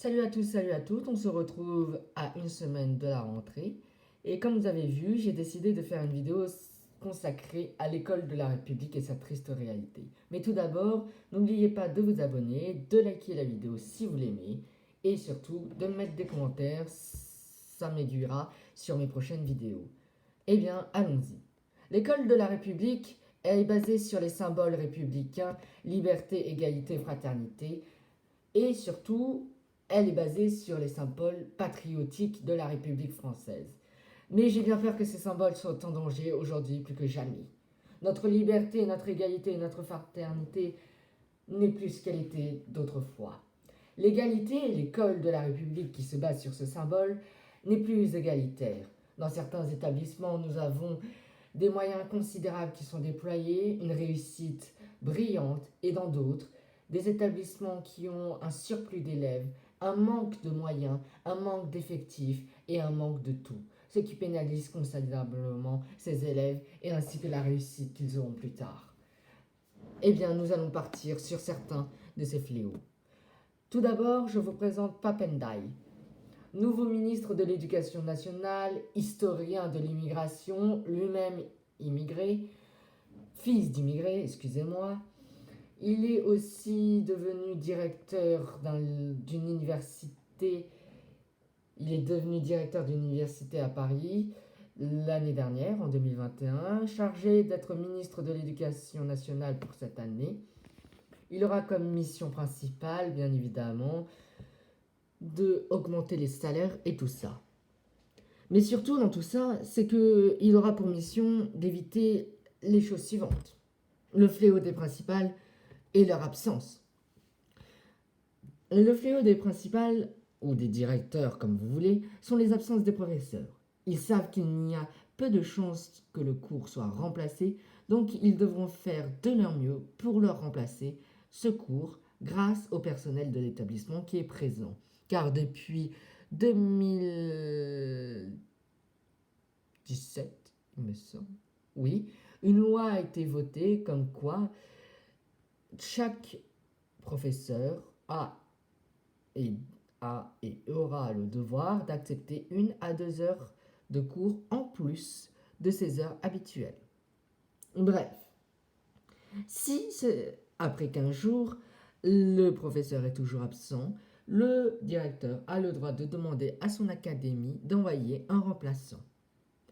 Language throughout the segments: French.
Salut à tous, salut à toutes. On se retrouve à une semaine de la rentrée. Et comme vous avez vu, j'ai décidé de faire une vidéo consacrée à l'école de la République et sa triste réalité. Mais tout d'abord, n'oubliez pas de vous abonner, de liker la vidéo si vous l'aimez et surtout de mettre des commentaires, ça m'aiguillera sur mes prochaines vidéos. Eh bien, allons-y. L'école de la République est basée sur les symboles républicains, liberté, égalité, fraternité, et surtout, elle est basée sur les symboles patriotiques de la République française. Mais j'ai bien peur que ces symboles soient en danger aujourd'hui plus que jamais. Notre liberté, notre égalité et notre fraternité n'est plus ce qu'elle était d'autrefois. L'égalité, l'école de la République qui se base sur ce symbole, n'est plus égalitaire. Dans certains établissements, nous avons des moyens considérables qui sont déployés, une réussite brillante, et dans d'autres, des établissements qui ont un surplus d'élèves, un manque de moyens, un manque d'effectifs et un manque de tout, ce qui pénalise considérablement ces élèves et ainsi que la réussite qu'ils auront plus tard. Eh bien, nous allons partir sur certains de ces fléaux. Tout d'abord, je vous présente Papendai, nouveau ministre de l'Éducation nationale, historien de l'immigration, lui-même immigré, fils d'immigré, excusez-moi. Il est aussi devenu directeur d'une université. Il est devenu directeur d'une université à Paris l'année dernière, en 2021, chargé d'être ministre de l'Éducation nationale pour cette année. Il aura comme mission principale, bien évidemment, de augmenter les salaires et tout ça. Mais surtout dans tout ça, c'est qu'il aura pour mission d'éviter les choses suivantes. Le fléau des principales et leur absence. Le fléau des principales, ou des directeurs comme vous voulez, sont les absences des professeurs. Ils savent qu'il n'y a peu de chances que le cours soit remplacé, donc ils devront faire de leur mieux pour leur remplacer ce cours grâce au personnel de l'établissement qui est présent. Car depuis 2017, il me semble, oui, une loi a été votée comme quoi chaque professeur et, et aura le devoir d'accepter 1 à 2 heures de cours en plus de ses heures habituelles. Bref, si après 15 jours, le professeur est toujours absent, le directeur a le droit de demander à son académie d'envoyer un remplaçant.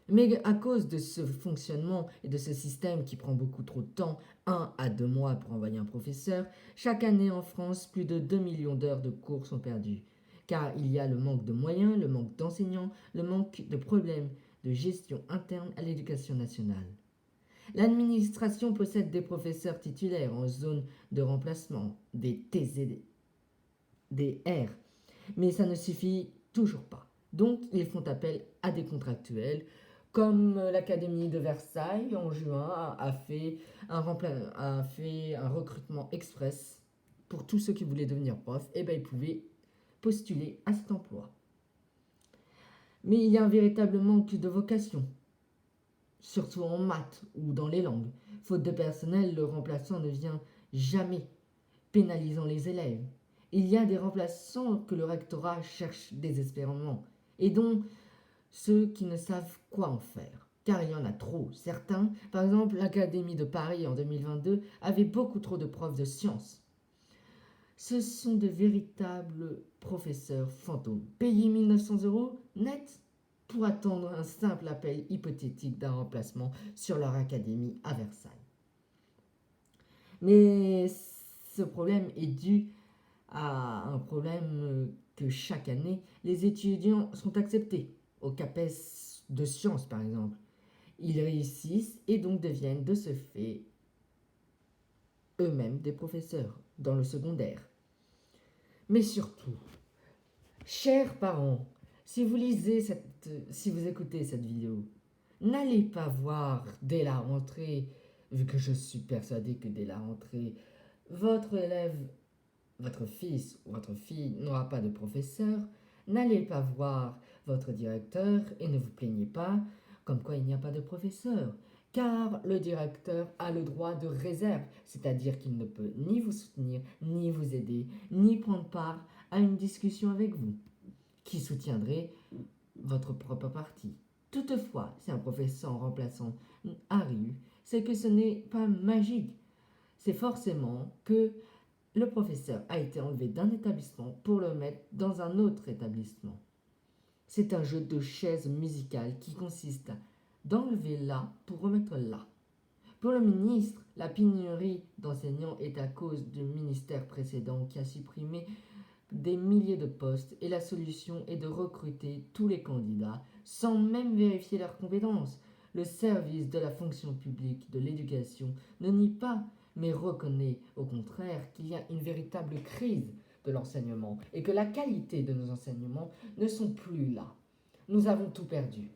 Mais à cause de ce fonctionnement et de ce système qui prend beaucoup trop de temps, 1 à 2 mois pour envoyer un professeur, chaque année en France, plus de 2 millions d'heures de cours sont perdues. Car il y a le manque de moyens, le manque d'enseignants, le manque de problèmes de gestion interne à l'éducation nationale. L'administration possède des professeurs titulaires en zone de remplacement, des TZD, des R, mais ça ne suffit toujours pas. Donc ils font appel à des contractuels, comme l'Académie de Versailles en juin a fait un recrutement express pour tous ceux qui voulaient devenir prof, et bien ils pouvaient postuler à cet emploi. Mais il y a un véritable manque de vocation, surtout en maths ou dans les langues. Faute de personnel, le remplaçant ne vient jamais, pénalisant les élèves. Il y a des remplaçants que le rectorat cherche désespérément, et dont ceux qui ne savent quoi en faire. Car il y en a trop. Certains, par exemple l'Académie de Paris en 2022, avait beaucoup trop de profs de sciences. Ce sont de véritables professeurs fantômes, payés 1 900 € net pour attendre un simple appel hypothétique d'un remplacement sur leur académie à Versailles. Mais ce problème est dû à un problème que chaque année, les étudiants sont acceptés au CAPES de sciences par exemple. Ils réussissent et donc deviennent de ce fait eux-mêmes des professeurs dans le secondaire. Mais surtout, chers parents, si vous écoutez cette vidéo, n'allez pas voir dès la rentrée, vu que je suis persuadé que dès la rentrée, votre élève, votre fils ou votre fille n'aura pas de professeur, n'allez pas voir votre directeur et ne vous plaignez pas comme quoi il n'y a pas de professeur. Car le directeur a le droit de réserve, c'est-à-dire qu'il ne peut ni vous soutenir, ni vous aider, ni prendre part à une discussion avec vous, qui soutiendrait votre propre parti. Toutefois, si un professeur remplaçant arrive, c'est que ce n'est pas magique. C'est forcément que le professeur a été enlevé d'un établissement pour le mettre dans un autre établissement. C'est un jeu de chaises musicales qui consiste d'enlever là pour remettre là. Pour le ministre, la pénurie d'enseignants est à cause du ministère précédent qui a supprimé des milliers de postes et la solution est de recruter tous les candidats sans même vérifier leurs compétences. Le service de la fonction publique de l'éducation ne nie pas, mais reconnaît au contraire qu'il y a une véritable crise de l'enseignement et que la qualité de nos enseignements ne sont plus là. Nous avons tout perdu.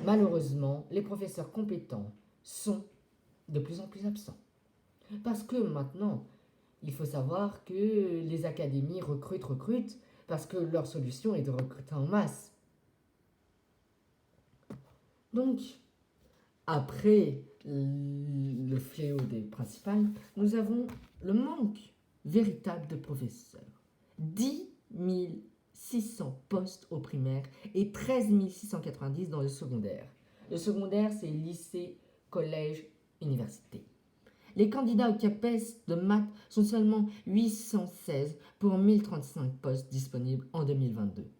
Malheureusement, les professeurs compétents sont de plus en plus absents. Parce que maintenant, il faut savoir que les académies recrutent, parce que leur solution est de recruter en masse. Donc, après le fléau des principales, nous avons le manque véritable de professeurs. 10 600 postes au primaire et 13 690 dans le secondaire. Le secondaire, c'est lycée, collège, université. Les candidats au CAPES de maths sont seulement 816 pour 1035 postes disponibles en 2022.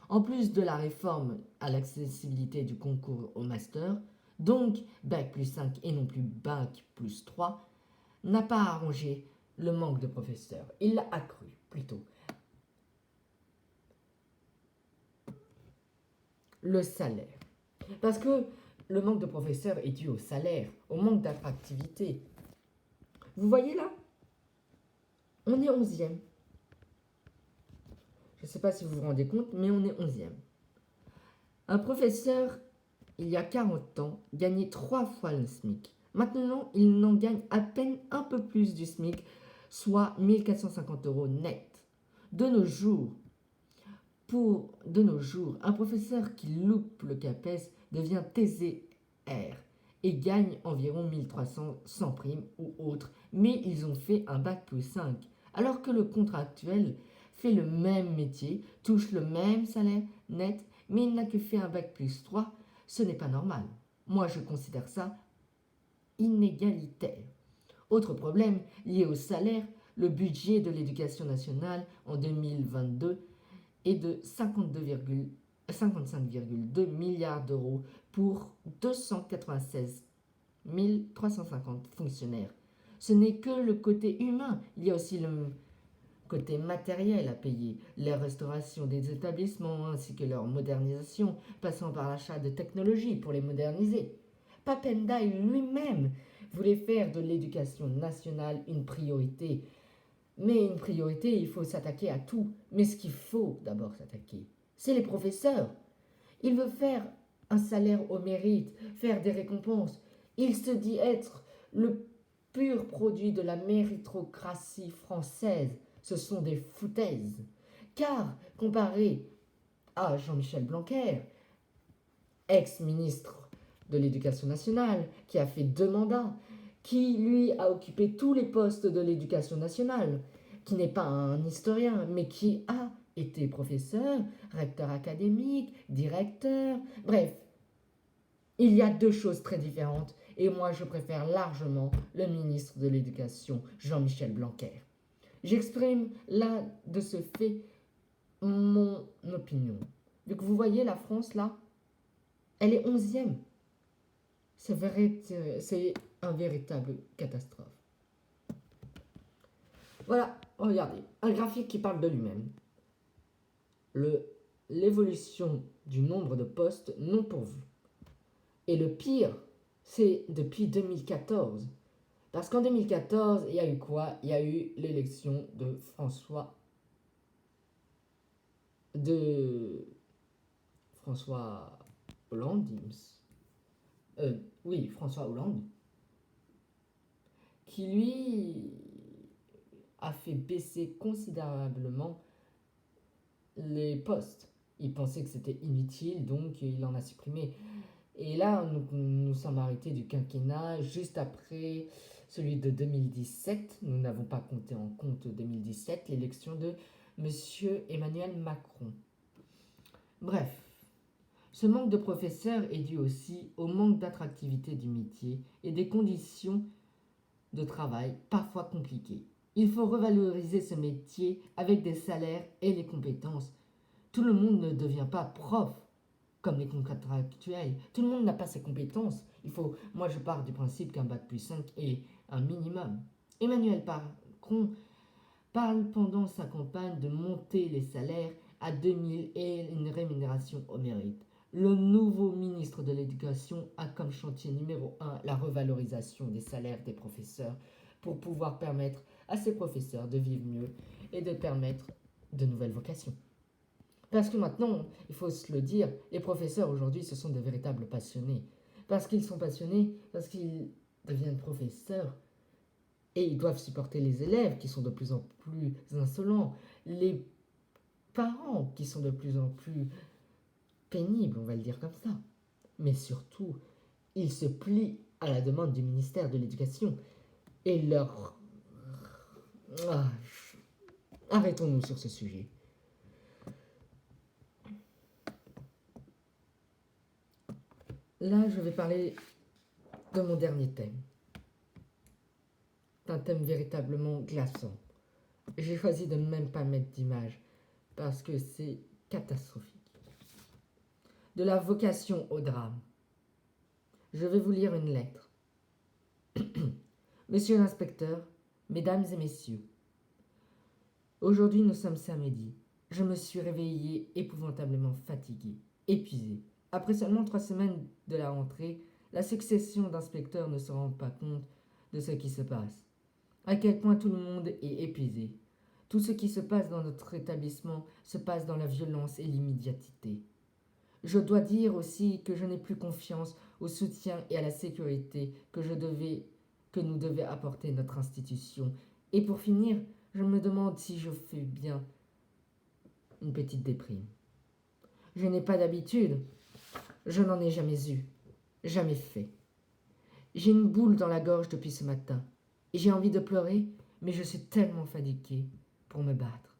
En plus de la réforme à l'accessibilité du concours au master, donc Bac plus 5 et non plus Bac plus 3, n'a pas arrangé le manque de professeurs. Il l'a accru plutôt. Le salaire. Parce que le manque de professeurs est dû au salaire, au manque d'attractivité. Vous voyez là, on est 11e. Je ne sais pas si vous vous rendez compte, mais on est 11e. Un professeur, il y a 40 ans, gagnait 3 fois le SMIC. Maintenant, il n'en gagne à peine un peu plus du SMIC, soit 1450 € net. De nos jours, un professeur qui loupe le CAPES devient TZR et gagne environ 1300 sans prime ou autre, mais ils ont fait un Bac plus 5. Alors que le contractuel fait le même métier, touche le même salaire net, mais il n'a que fait un Bac plus 3, ce n'est pas normal. Moi, je considère ça inégalitaire. Autre problème lié au salaire, le budget de l'éducation nationale en 2022 est de 55,2 milliards d'euros pour 296 350 fonctionnaires. Ce n'est que le côté humain, il y a aussi le côté matériel à payer, la restauration des établissements ainsi que leur modernisation, passant par l'achat de technologies pour les moderniser. Papendaï lui-même voulait faire de l'éducation nationale une priorité. Mais une priorité, il faut s'attaquer à tout. Mais ce qu'il faut d'abord s'attaquer, c'est les professeurs. Il veut faire un salaire au mérite, faire des récompenses. Il se dit être le pur produit de la méritocratie française. Ce sont des foutaises. Car, comparé à Jean-Michel Blanquer, ex-ministre de l'Éducation nationale, qui a fait 2 mandats, qui lui a occupé tous les postes de l'Éducation nationale, qui n'est pas un historien, mais qui a été professeur, recteur académique, directeur, bref. Il y a 2 choses très différentes et moi je préfère largement le ministre de l'Éducation, Jean-Michel Blanquer. J'exprime là de ce fait mon opinion. Vu que vous voyez la France là, elle est 11e. C'est un véritable catastrophe. Voilà, regardez, un graphique qui parle de lui-même. L'évolution du nombre de postes non pourvus. Et le pire, c'est depuis 2014. Parce qu'en 2014, il y a eu quoi? Il y a eu l'élection de François Hollande, oui, François Hollande, qui lui a fait baisser considérablement les postes. Il pensait que c'était inutile, donc il en a supprimé. Et là, nous sommes arrêtés du quinquennat juste après celui de 2017. Nous n'avons pas compté en compte 2017, l'élection de Monsieur Emmanuel Macron. Bref, ce manque de professeurs est dû aussi au manque d'attractivité du métier et des conditions de travail parfois compliquées. Il faut revaloriser ce métier avec des salaires et les compétences. Tout le monde ne devient pas prof comme les contractuels. Tout le monde n'a pas ces compétences. Moi je pars du principe qu'un bac plus 5 est un minimum. Emmanuel Macron parle pendant sa campagne de monter les salaires à 2000 et une rémunération au mérite. Le nouveau ministre de l'Éducation a comme chantier numéro 1 la revalorisation des salaires des professeurs pour pouvoir permettre à ces professeurs de vivre mieux et de permettre de nouvelles vocations. Parce que maintenant, il faut se le dire, les professeurs aujourd'hui, ce sont de véritables passionnés. Parce qu'ils sont passionnés, parce qu'ils deviennent professeurs et ils doivent supporter les élèves qui sont de plus en plus insolents, les parents qui sont de plus en plus pénibles, on va le dire comme ça. Mais surtout, ils se plient à la demande du ministère de l'Éducation et leur... Ah, arrêtons-nous sur ce sujet. Là, je vais parler de mon dernier thème. C'est un thème véritablement glaçant. J'ai choisi de ne même pas mettre d'image parce que c'est catastrophique. De la vocation au drame. Je vais vous lire une lettre. Monsieur l'inspecteur, mesdames et messieurs, aujourd'hui nous sommes samedi. Je me suis réveillé épouvantablement fatigué, épuisé. Après seulement 3 semaines de la rentrée, la succession d'inspecteurs ne se rend pas compte de ce qui se passe. À quel point tout le monde est épuisé. Tout ce qui se passe dans notre établissement se passe dans la violence et l'immédiateté. Je dois dire aussi que je n'ai plus confiance au soutien et à la sécurité que nous devait apporter notre institution. Et pour finir, je me demande si je fais bien une petite déprime. Je n'ai pas d'habitude, je n'en ai jamais eu, jamais fait. J'ai une boule dans la gorge depuis ce matin, et j'ai envie de pleurer, mais je suis tellement fatiguée pour me battre.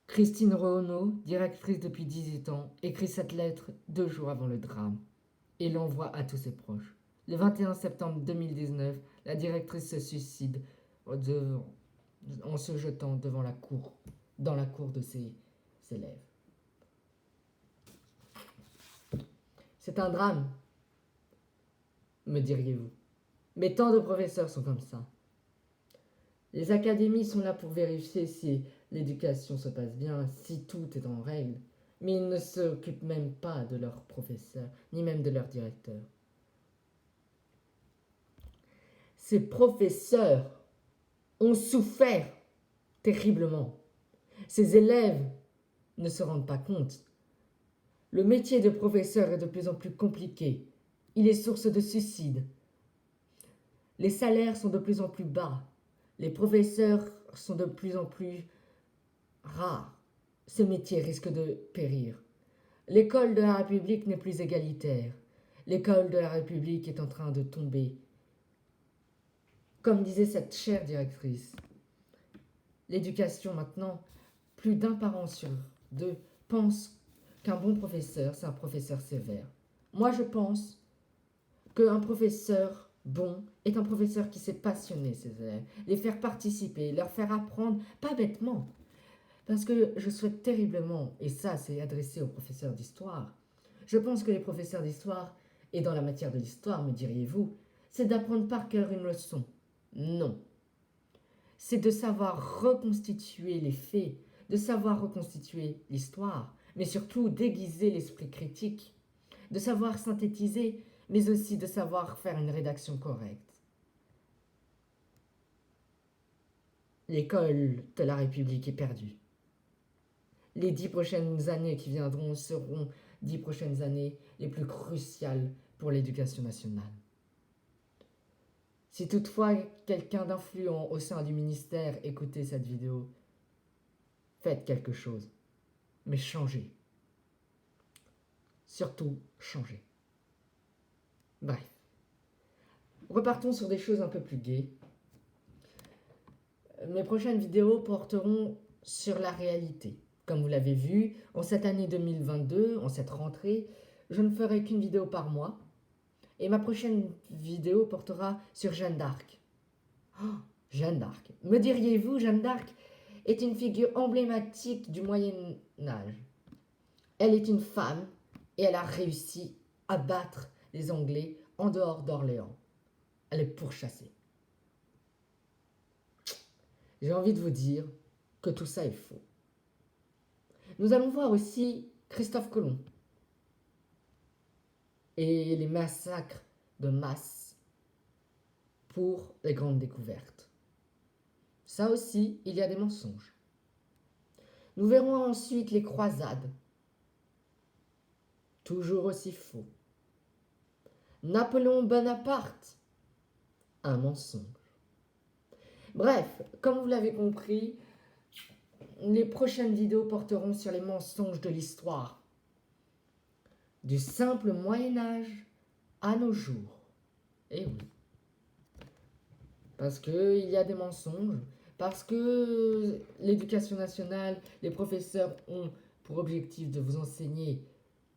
Christine Renaud, directrice depuis 18 ans, écrit cette lettre 2 jours avant le drame et l'envoie à tous ses proches. Le 21 septembre 2019, la directrice se suicide en se jetant dans la cour de ses élèves. C'est un drame, me diriez-vous. Mais tant de professeurs sont comme ça. Les académies sont là pour vérifier si l'éducation se passe bien, si tout est en règle. Mais ils ne s'occupent même pas de leurs professeurs, ni même de leurs directeurs. Ces professeurs ont souffert terriblement. Ces élèves ne se rendent pas compte. Le métier de professeur est de plus en plus compliqué. Il est source de suicides. Les salaires sont de plus en plus bas. Les professeurs sont de plus en plus rares. Ce métier risque de périr. L'école de la République n'est plus égalitaire. L'école de la République est en train de tomber. Comme disait cette chère directrice, l'éducation maintenant, plus d'un parent sur 2 pense qu'un bon professeur, c'est un professeur sévère. Moi, je pense qu'un professeur bon est un professeur qui sait passionner ses élèves, les faire participer, leur faire apprendre, pas bêtement. Parce que je souhaite terriblement, et ça c'est adressé aux professeurs d'histoire, je pense que les professeurs d'histoire, et dans la matière de l'histoire, me diriez-vous, c'est d'apprendre par cœur une leçon. Non. C'est de savoir reconstituer les faits, de savoir reconstituer l'histoire, mais surtout d'aiguiser l'esprit critique, de savoir synthétiser, mais aussi de savoir faire une rédaction correcte. L'école de la République est perdue. Les 10 prochaines années qui viendront seront 10 prochaines années les plus cruciales pour l'éducation nationale. Si toutefois quelqu'un d'influent au sein du ministère écoutait cette vidéo, faites quelque chose, mais changez. Surtout, changez. Bref. Repartons sur des choses un peu plus gaies. Mes prochaines vidéos porteront sur la réalité. Comme vous l'avez vu, en cette année 2022, en cette rentrée, je ne ferai qu'une vidéo par mois. Et ma prochaine vidéo portera sur Jeanne d'Arc. Oh, Jeanne d'Arc. Me diriez-vous, Jeanne d'Arc est une figure emblématique du Moyen Âge. Elle est une femme et elle a réussi à battre les Anglais en dehors d'Orléans. Elle est pourchassée. J'ai envie de vous dire que tout ça est faux. Nous allons voir aussi Christophe Colomb et les massacres de masse pour les grandes découvertes. Ça aussi, il y a des mensonges. Nous verrons ensuite les croisades. Toujours aussi faux. Napoléon Bonaparte. Un mensonge. Bref, comme vous l'avez compris, les prochaines vidéos porteront sur les mensonges de l'histoire. Du simple Moyen-Âge à nos jours. Eh oui. Parce qu'il y a des mensonges, parce que l'éducation nationale, les professeurs ont pour objectif de vous enseigner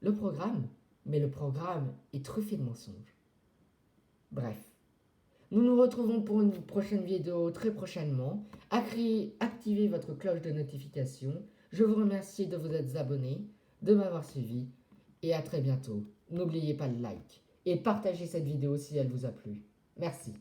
le programme, mais le programme est truffé de mensonges. Bref, nous nous retrouvons pour une prochaine vidéo très prochainement. Activez votre cloche de notification. Je vous remercie de vous être abonnés, de m'avoir suivi et à très bientôt. N'oubliez pas le like et partagez cette vidéo si elle vous a plu. Merci.